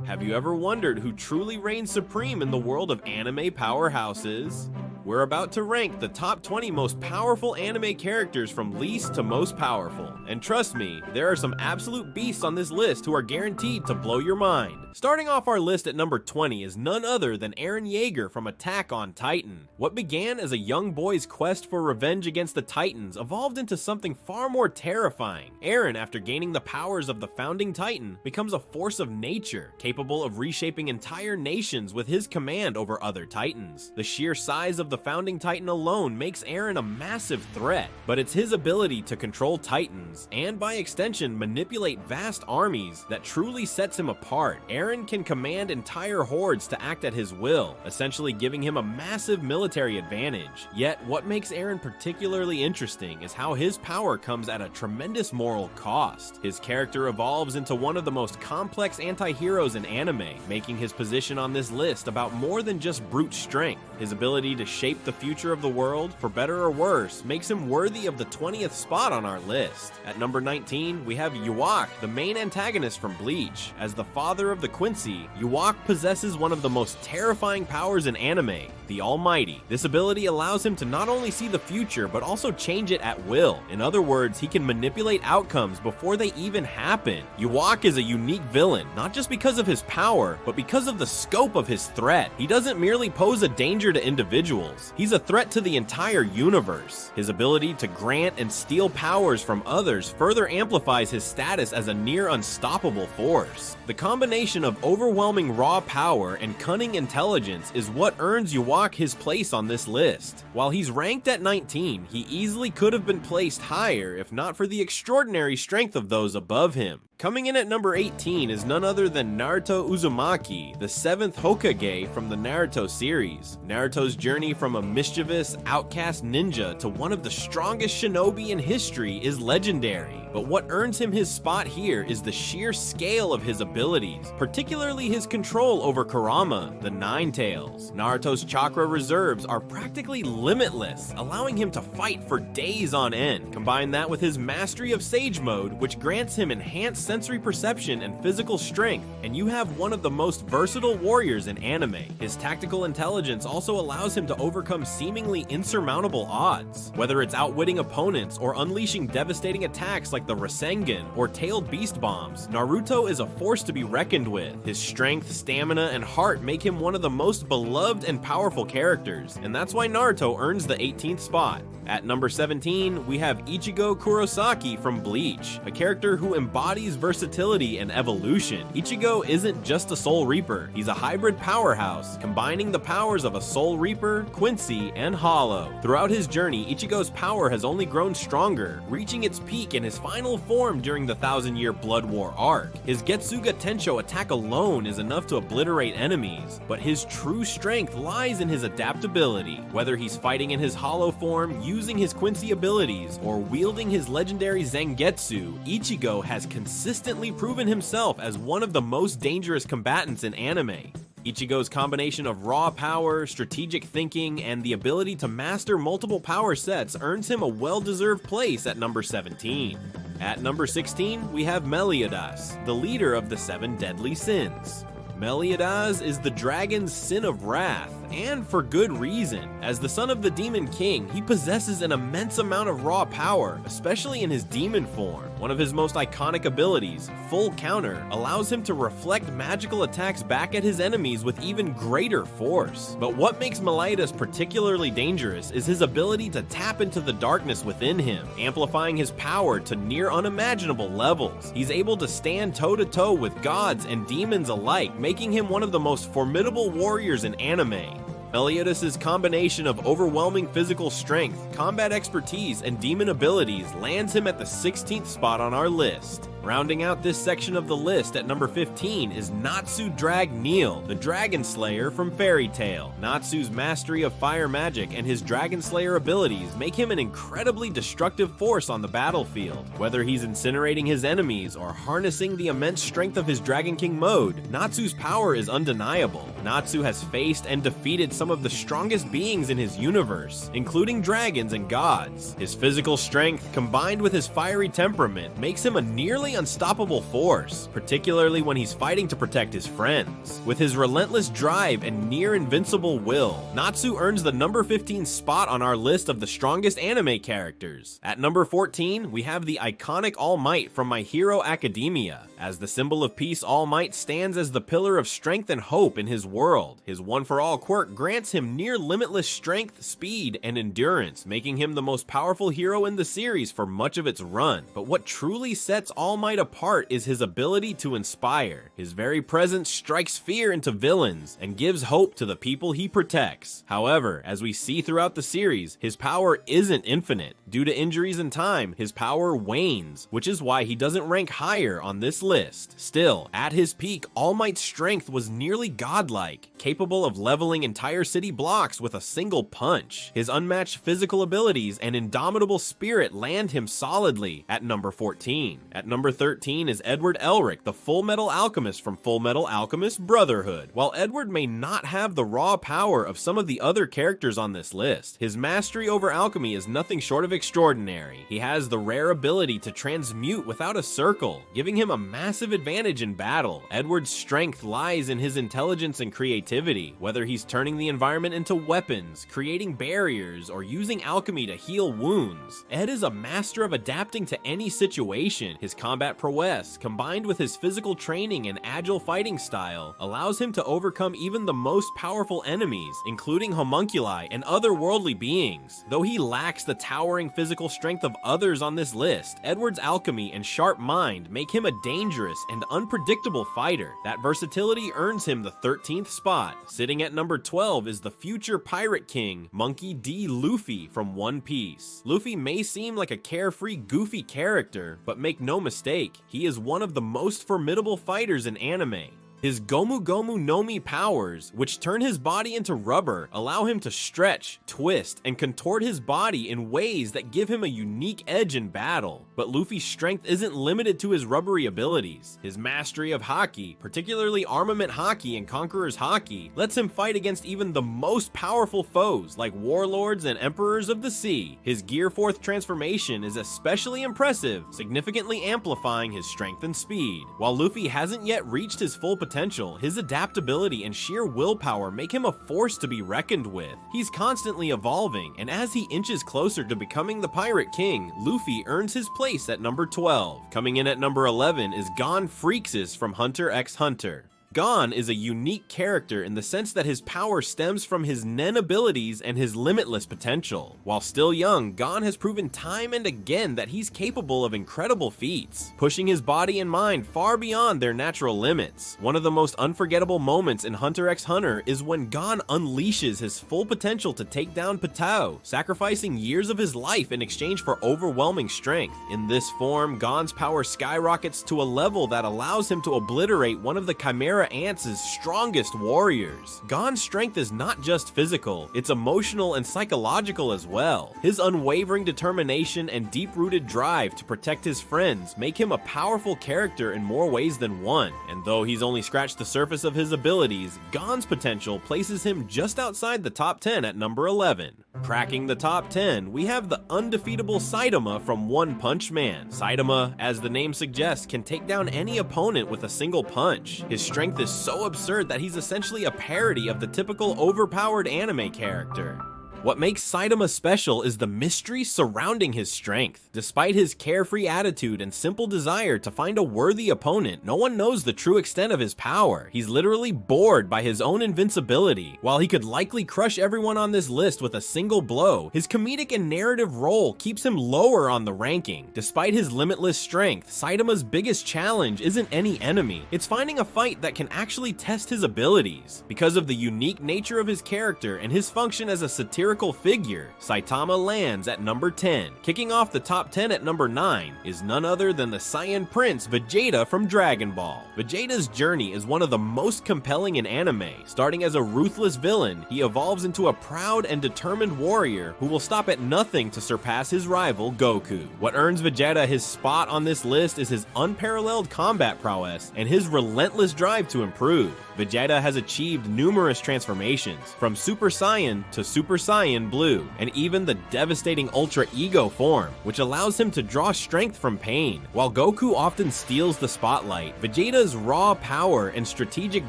Have you ever wondered who truly reigns supreme in the world of anime powerhouses? We're about to rank the top 20 most powerful anime characters from least to most powerful. And trust me, there are some absolute beasts on this list who are guaranteed to blow your mind. Starting off our list at number 20 is none other than Eren Yeager from Attack on Titan. What began as a young boy's quest for revenge against the Titans evolved into something far more terrifying. Eren, after gaining the powers of the founding Titan, becomes a force of nature, capable of reshaping entire nations with his command over other Titans. The sheer size of the founding Titan alone makes Eren a massive threat, but it's his ability to control Titans, and by extension manipulate vast armies, that truly sets him apart. Eren can command entire hordes to act at his will, essentially giving him a massive military advantage. Yet, what makes Eren particularly interesting is how his power comes at a tremendous moral cost. His character evolves into one of the most complex anti-heroes in anime, making his position on this list about more than just brute strength. His ability to shape the future of the world, for better or worse, makes him worthy of the 20th spot on our list. At number 19, we have Yhwach, the main antagonist from Bleach. As the father of the Quincy, Yhwach possesses one of the most terrifying powers in anime, the Almighty. This ability allows him to not only see the future, but also change it at will. In other words, he can manipulate outcomes before they even happen. Yhwach is a unique villain, not just because of his power, but because of the scope of his threat. He doesn't merely pose a danger to individuals, he's a threat to the entire universe. His ability to grant and steal powers from others further amplifies his status as a near unstoppable force. The combination of overwhelming raw power and cunning intelligence is what earns Yhwach his place on this list. While he's ranked at 19, he easily could have been placed higher if not for the extraordinary strength of those above him. Coming in at number 18 is none other than Naruto Uzumaki, the 7th Hokage from the Naruto series. Naruto's journey from a mischievous, outcast ninja to one of the strongest shinobi in history is legendary. But what earns him his spot here is the sheer scale of his abilities, particularly his control over Kurama, the Nine Tails. Naruto's chakra reserves are practically limitless, allowing him to fight for days on end. Combine that with his mastery of Sage Mode, which grants him enhanced sensory perception and physical strength, and you have one of the most versatile warriors in anime. His tactical intelligence also allows him to overcome seemingly insurmountable odds. Whether it's outwitting opponents or unleashing devastating attacks like the Rasengan or tailed beast bombs, Naruto is a force to be reckoned with. His strength, stamina, and heart make him one of the most beloved and powerful characters, and that's why Naruto earns the 18th spot. At number 17, we have Ichigo Kurosaki from Bleach, a character who embodies versatility and evolution. Ichigo isn't just a Soul Reaper, he's a hybrid powerhouse, combining the powers of a Soul Reaper, Quincy, and Hollow. Throughout his journey, Ichigo's power has only grown stronger, reaching its peak in his final form during the 1000-year Blood War arc. His Getsuga Tensho attack alone is enough to obliterate enemies, but his true strength lies in his adaptability. Whether he's fighting in his Hollow form, using his Quincy abilities, or wielding his legendary Zangetsu, Ichigo has consistently proven himself as one of the most dangerous combatants in anime. Ichigo's combination of raw power, strategic thinking, and the ability to master multiple power sets earns him a well-deserved place at number 17. At number 16, we have Meliodas, the leader of the 7 deadly sins. Meliodas is the dragon's sin of wrath, and for good reason. As the son of the Demon King, he possesses an immense amount of raw power, especially in his demon form. One of his most iconic abilities, Full Counter, allows him to reflect magical attacks back at his enemies with even greater force. But what makes Meliodas particularly dangerous is his ability to tap into the darkness within him, amplifying his power to near unimaginable levels. He's able to stand toe-to-toe with gods and demons alike, making him one of the most formidable warriors in anime. Meliodas' combination of overwhelming physical strength, combat expertise, and demon abilities lands him at the 16th spot on our list. Rounding out this section of the list at number 15 is Natsu Dragneel, the Dragon Slayer from Fairy Tail. Natsu's mastery of fire magic and his Dragon Slayer abilities make him an incredibly destructive force on the battlefield. Whether he's incinerating his enemies or harnessing the immense strength of his Dragon King mode, Natsu's power is undeniable. Natsu has faced and defeated some of the strongest beings in his universe, including dragons and gods. His physical strength, combined with his fiery temperament, makes him a nearly unstoppable force, particularly when he's fighting to protect his friends. With his relentless drive and near invincible will, Natsu earns the number 15 spot on our list of the strongest anime characters. At number 14, we have the iconic All Might from My Hero Academia. As the symbol of peace, All Might stands as the pillar of strength and hope in his world. His one-for-all quirk grants him near limitless strength, speed, and endurance, making him the most powerful hero in the series for much of its run. But what truly sets All Might apart is his ability to inspire. His very presence strikes fear into villains and gives hope to the people he protects. However, as we see throughout the series, his power isn't infinite. Due to injuries and time, his power wanes, which is why he doesn't rank higher on this list. Still, at his peak, All Might's strength was nearly godlike, capable of leveling entire city blocks with a single punch. His unmatched physical abilities and indomitable spirit land him solidly at number 14. At number 13 is Edward Elric, the Fullmetal Alchemist from Fullmetal Alchemist Brotherhood. While Edward may not have the raw power of some of the other characters on this list, his mastery over alchemy is nothing short of extraordinary. He has the rare ability to transmute without a circle, giving him a massive advantage in battle. Edward's strength lies in his intelligence and creativity, whether he's turning the environment into weapons, creating barriers, or using alchemy to heal wounds. Ed is a master of adapting to any situation. His combat prowess, combined with his physical training and agile fighting style, allows him to overcome even the most powerful enemies, including homunculi and other worldly beings. Though he lacks the towering physical strength of others on this list, Edward's alchemy and sharp mind make him a dangerous and unpredictable fighter. That versatility earns him the 13th spot. Sitting at number 12 is the future pirate king, Monkey D. Luffy from One Piece. Luffy may seem like a carefree, goofy character, but make no mistake, he is one of the most formidable fighters in anime. His Gomu Gomu no Mi powers, which turn his body into rubber, allow him to stretch, twist, and contort his body in ways that give him a unique edge in battle. But Luffy's strength isn't limited to his rubbery abilities. His mastery of Haki, particularly Armament Haki and Conqueror's Haki, lets him fight against even the most powerful foes like warlords and emperors of the sea. His Gear 4th transformation is especially impressive, significantly amplifying his strength and speed. While Luffy hasn't yet reached his full potential, his adaptability and sheer willpower make him a force to be reckoned with. He's constantly evolving, and as he inches closer to becoming the Pirate King, Luffy earns his place at number 12. Coming in at number 11 is Gon Freecss from Hunter x Hunter. Gon is a unique character in the sense that his power stems from his Nen abilities and his limitless potential. While still young, Gon has proven time and again that he's capable of incredible feats, pushing his body and mind far beyond their natural limits. One of the most unforgettable moments in Hunter x Hunter is when Gon unleashes his full potential to take down Patao, sacrificing years of his life in exchange for overwhelming strength. In this form, Gon's power skyrockets to a level that allows him to obliterate one of the Chimera Ants' strongest warriors. Gon's strength is not just physical, it's emotional and psychological as well. His unwavering determination and deep-rooted drive to protect his friends make him a powerful character in more ways than one, and though he's only scratched the surface of his abilities, Gon's potential places him just outside the top 10 at number 11. Cracking the top 10, we have the undefeatable Saitama from One Punch Man. Saitama, as the name suggests, can take down any opponent with a single punch. His strength is so absurd that he's essentially a parody of the typical overpowered anime character. What makes Saitama special is the mystery surrounding his strength. Despite his carefree attitude and simple desire to find a worthy opponent, no one knows the true extent of his power. He's literally bored by his own invincibility. While he could likely crush everyone on this list with a single blow, his comedic and narrative role keeps him lower on the ranking. Despite his limitless strength, Saitama's biggest challenge isn't any enemy. It's finding a fight that can actually test his abilities. Because of the unique nature of his character and his function as a satirical historical figure, Saitama lands at number 10. Kicking off the top 10 at number 9 is none other than the Saiyan Prince Vegeta from Dragon Ball. Vegeta's journey is one of the most compelling in anime. Starting as a ruthless villain, he evolves into a proud and determined warrior who will stop at nothing to surpass his rival Goku. What earns Vegeta his spot on this list is his unparalleled combat prowess and his relentless drive to improve. Vegeta has achieved numerous transformations, from Super Saiyan to Super Saiyan Blue, and even the devastating Ultra Ego form, which allows him to draw strength from pain. While Goku often steals the spotlight, Vegeta's raw power and strategic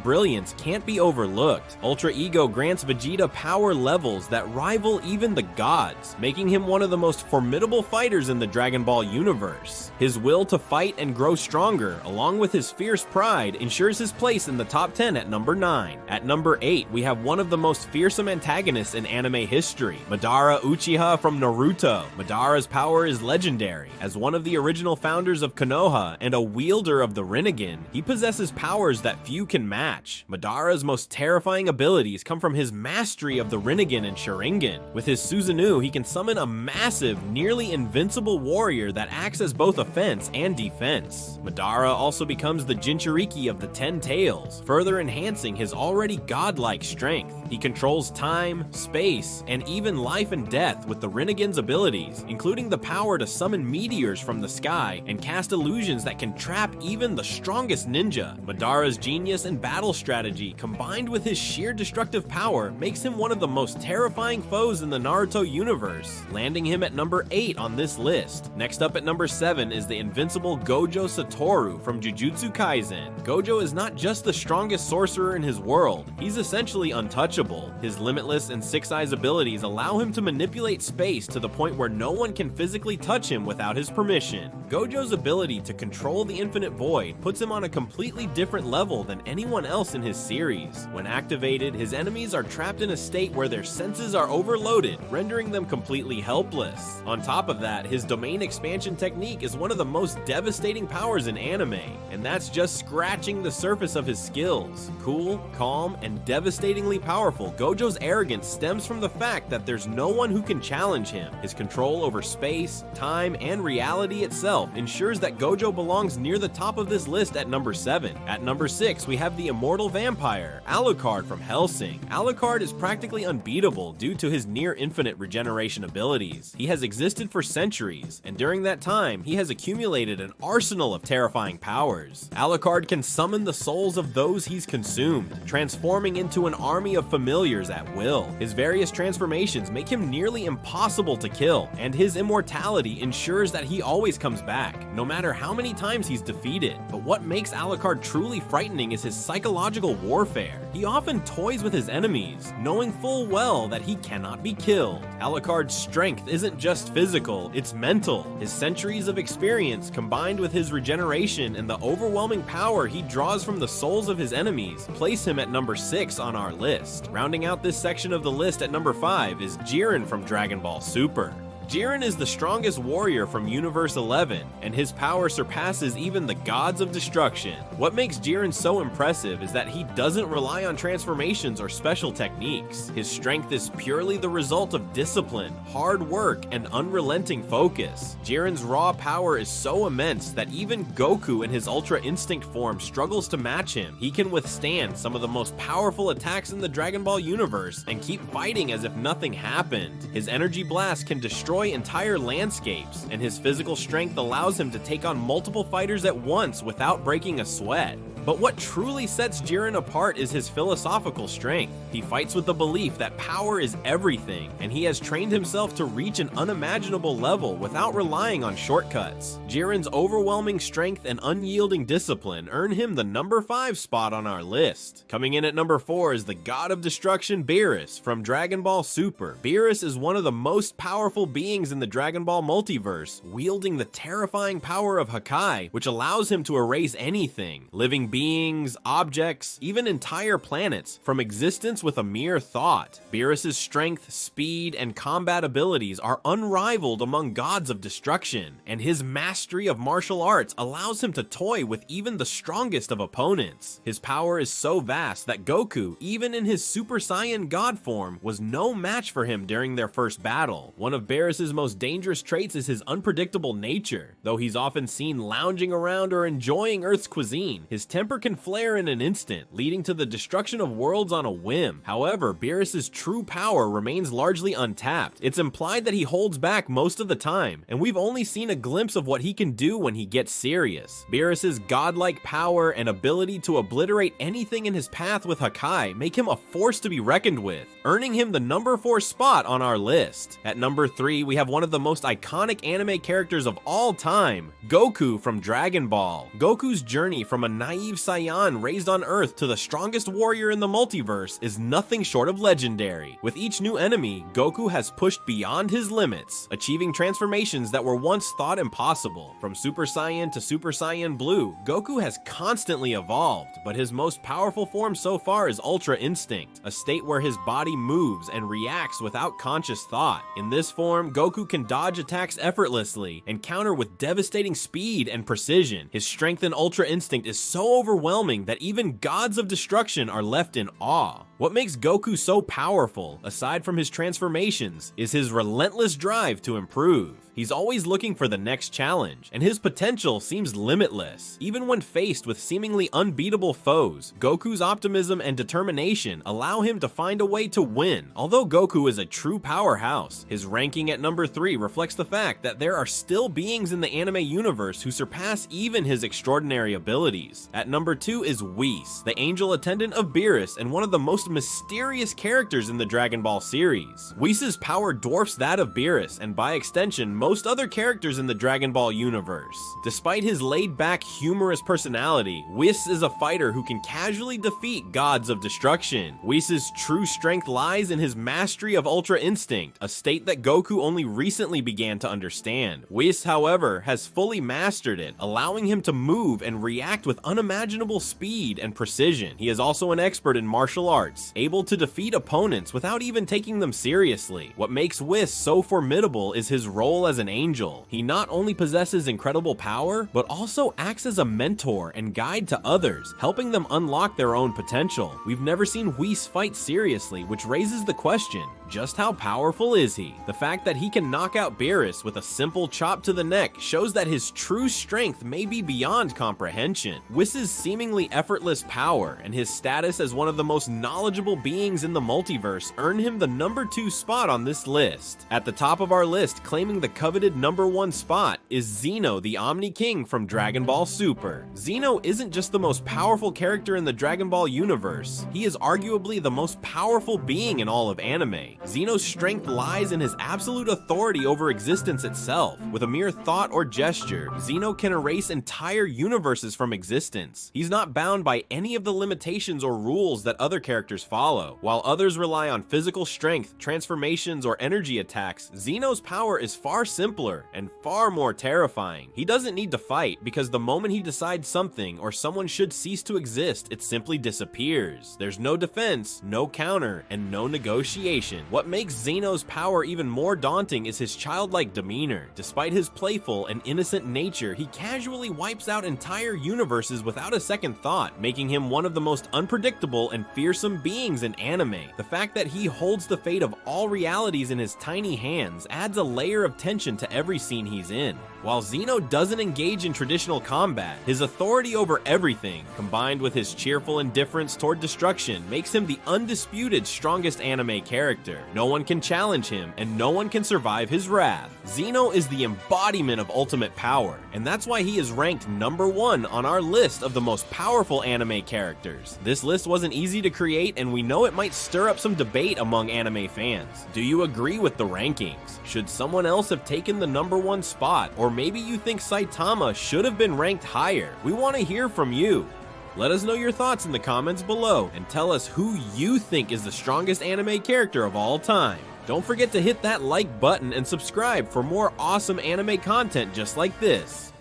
brilliance can't be overlooked. Ultra Ego grants Vegeta power levels that rival even the gods, making him one of the most formidable fighters in the Dragon Ball universe. His will to fight and grow stronger, along with his fierce pride, ensures his place in the top 10 at number 9. At number 8, we have one of the most fearsome antagonists in anime history, Madara Uchiha from Naruto. Madara's power is legendary. As one of the original founders of Konoha and a wielder of the Rinnegan, he possesses powers that few can match. Madara's most terrifying abilities come from his mastery of the Rinnegan and Sharingan. With his Susanoo, he can summon a massive, nearly invincible warrior that acts as both offense and defense. Madara also becomes the Jinchuriki of the 10 Tails, further enhancing his already godlike strength. He controls time, space, and even life and death with the Rinnegan's abilities, including the power to summon meteors from the sky and cast illusions that can trap even the strongest ninja. Madara's genius and battle strategy, combined with his sheer destructive power, makes him one of the most terrifying foes in the Naruto universe, landing him at number 8 on this list. Next up at number 7 is the invincible Gojo Satoru from Jujutsu Kaisen. Gojo is not just the strongest sorcerer in his world, he's essentially untouchable. His limitless and six eyes abilities allow him to manipulate space to the point where no one can physically touch him without his permission. Gojo's ability to control the infinite void puts him on a completely different level than anyone else in his series. When activated, his enemies are trapped in a state where their senses are overloaded, rendering them completely helpless. On top of that, his domain expansion technique is one of the most devastating powers in anime, and that's just scratching the surface of his skills. Cool, calm, and devastatingly powerful, Gojo's arrogance stems from the fact that there's no one who can challenge him. His control over space, time, and reality itself ensures that Gojo belongs near the top of this list at number 7. At number 6, we have the immortal vampire, Alucard from Hellsing. Alucard is practically unbeatable due to his near-infinite regeneration abilities. He has existed for centuries, and during that time, he has accumulated an arsenal of terrifying powers. Alucard can summon the souls of those he's consumed, transforming into an army of familiars at will. His various transformations make him nearly impossible to kill, and his immortality ensures that he always comes back, no matter how many times he's defeated. But what makes Alucard truly frightening is his psychological warfare. He often toys with his enemies, knowing full well that he cannot be killed. Alucard's strength isn't just physical, it's mental. His centuries of experience, combined with his regeneration and the overwhelming power he draws from the souls of his enemies, place him at number 6 on our list. Rounding out this section of the list at number 5 is Jiren from Dragon Ball Super. Jiren is the strongest warrior from Universe 11, and his power surpasses even the gods of destruction. What makes Jiren so impressive is that he doesn't rely on transformations or special techniques. His strength is purely the result of discipline, hard work, and unrelenting focus. Jiren's raw power is so immense that even Goku in his Ultra Instinct form struggles to match him. He can withstand some of the most powerful attacks in the Dragon Ball universe and keep fighting as if nothing happened. His energy blast can destroy entire landscapes, and his physical strength allows him to take on multiple fighters at once without breaking a sweat. But what truly sets Jiren apart is his philosophical strength. He fights with the belief that power is everything, and he has trained himself to reach an unimaginable level without relying on shortcuts. Jiren's overwhelming strength and unyielding discipline earn him the number 5 spot on our list. Coming in at number 4 is the God of Destruction Beerus from Dragon Ball Super. Beerus is one of the most powerful beings in the Dragon Ball multiverse, wielding the terrifying power of Hakai, which allows him to erase anything. Living beings, objects, even entire planets from existence with a mere thought. Beerus' strength, speed, and combat abilities are unrivaled among gods of destruction, and his mastery of martial arts allows him to toy with even the strongest of opponents. His power is so vast that Goku, even in his Super Saiyan God form, was no match for him during their first battle. One of Beerus' most dangerous traits is his unpredictable nature. Though he's often seen lounging around or enjoying Earth's cuisine, his temper can flare in an instant, leading to the destruction of worlds on a whim. However, Beerus' true power remains largely untapped. It's implied that he holds back most of the time, and we've only seen a glimpse of what he can do when he gets serious. Beerus' godlike power and ability to obliterate anything in his path with Hakai make him a force to be reckoned with, earning him the number 4 spot on our list. At number 3, we have one of the most iconic anime characters of all time, Goku from Dragon Ball. Goku's journey from a naive Saiyan raised on Earth to the strongest warrior in the multiverse is nothing short of legendary. With each new enemy, Goku has pushed beyond his limits, achieving transformations that were once thought impossible. From Super Saiyan to Super Saiyan Blue, Goku has constantly evolved, but his most powerful form so far is Ultra Instinct, a state where his body moves and reacts without conscious thought. In this form, Goku can dodge attacks effortlessly and counter with devastating speed and precision. His strength in Ultra Instinct is so overwhelming that even gods of destruction are left in awe. What makes Goku so powerful, aside from his transformations, is his relentless drive to improve. He's always looking for the next challenge, and his potential seems limitless. Even when faced with seemingly unbeatable foes, Goku's optimism and determination allow him to find a way to win. Although Goku is a true powerhouse, his ranking at number 3 reflects the fact that there are still beings in the anime universe who surpass even his extraordinary abilities. At number 2 is Whis, the angel attendant of Beerus and one of the most mysterious characters in the Dragon Ball series. Whis' power dwarfs that of Beerus, and by extension, most other characters in the Dragon Ball universe. Despite his laid-back, humorous personality, Whis is a fighter who can casually defeat gods of destruction. Whis' true strength lies in his mastery of Ultra Instinct, a state that Goku only recently began to understand. Whis, however, has fully mastered it, allowing him to move and react with unimaginable speed and precision. He is also an expert in martial arts, able to defeat opponents without even taking them seriously. What makes Whis so formidable is his role as an angel. He not only possesses incredible power, but also acts as a mentor and guide to others, helping them unlock their own potential. We've never seen Whis fight seriously, which raises the question, just how powerful is he? The fact that he can knock out Beerus with a simple chop to the neck shows that his true strength may be beyond comprehension. Whis' seemingly effortless power and his status as one of the most knowledgeable beings in the multiverse earn him the number 2 spot on this list. At the top of our list, claiming the coveted number 1 spot, is Zeno, the Omni King from Dragon Ball Super. Zeno isn't just the most powerful character in the Dragon Ball universe, he is arguably the most powerful being in all of anime. Zeno's strength lies in his absolute authority over existence itself. With a mere thought or gesture, Zeno can erase entire universes from existence. He's not bound by any of the limitations or rules that other characters follow. While others rely on physical strength, transformations, or energy attacks, Zeno's power is far simpler and far more terrifying. He doesn't need to fight, because the moment he decides something or someone should cease to exist, it simply disappears. There's no defense, no counter, and no negotiation. What makes Zeno's power even more daunting is his childlike demeanor. Despite his playful and innocent nature, he casually wipes out entire universes without a second thought, making him one of the most unpredictable and fearsome beings in anime. The fact that he holds the fate of all realities in his tiny hands adds a layer of tension to every scene he's in. While Zeno doesn't engage in traditional combat, his authority over everything, combined with his cheerful indifference toward destruction, makes him the undisputed strongest anime character. No one can challenge him, and no one can survive his wrath. Zeno is the embodiment of ultimate power, and that's why he is ranked number 1 on our list of the most powerful anime characters. This list wasn't easy to create, and we know it might stir up some debate among anime fans. Do you agree with the rankings? Should someone else have taken the number 1 spot, or maybe you think Saitama should have been ranked higher? We want to hear from you. Let us know your thoughts in the comments below, and tell us who you think is the strongest anime character of all time. Don't forget to hit that like button and subscribe for more awesome anime content just like this.